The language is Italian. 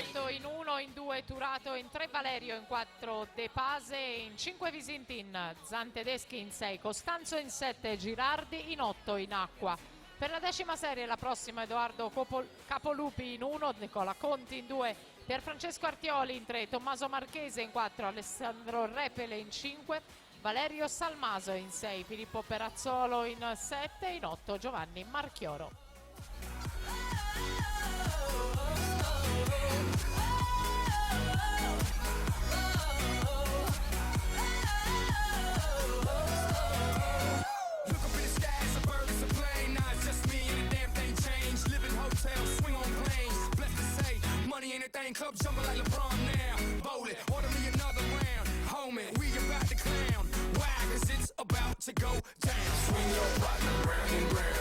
Benedetto in 1, in 2 Turato, in 3 Valerio, in 4 De Pase, in 5 Visintin, Zan Tedeschi, in 6 Costanzo, in 7 Girardi, in 8 in Acqua. Per la 10ª serie la prossima Edoardo Capolupi in 1, Nicola Conti in 2, Pierfrancesco Artioli in 3, Tommaso Marchese in 4, Alessandro Repele in 5, Valerio Salmaso in 6, Filippo Perazzolo in 7, in 8 Giovanni Marchioro. Anything club jumping like LeBron now. Bowl it, order me another round. Homie, we about to clown. Why? Cause it's about to go down. Swing your partner round and round.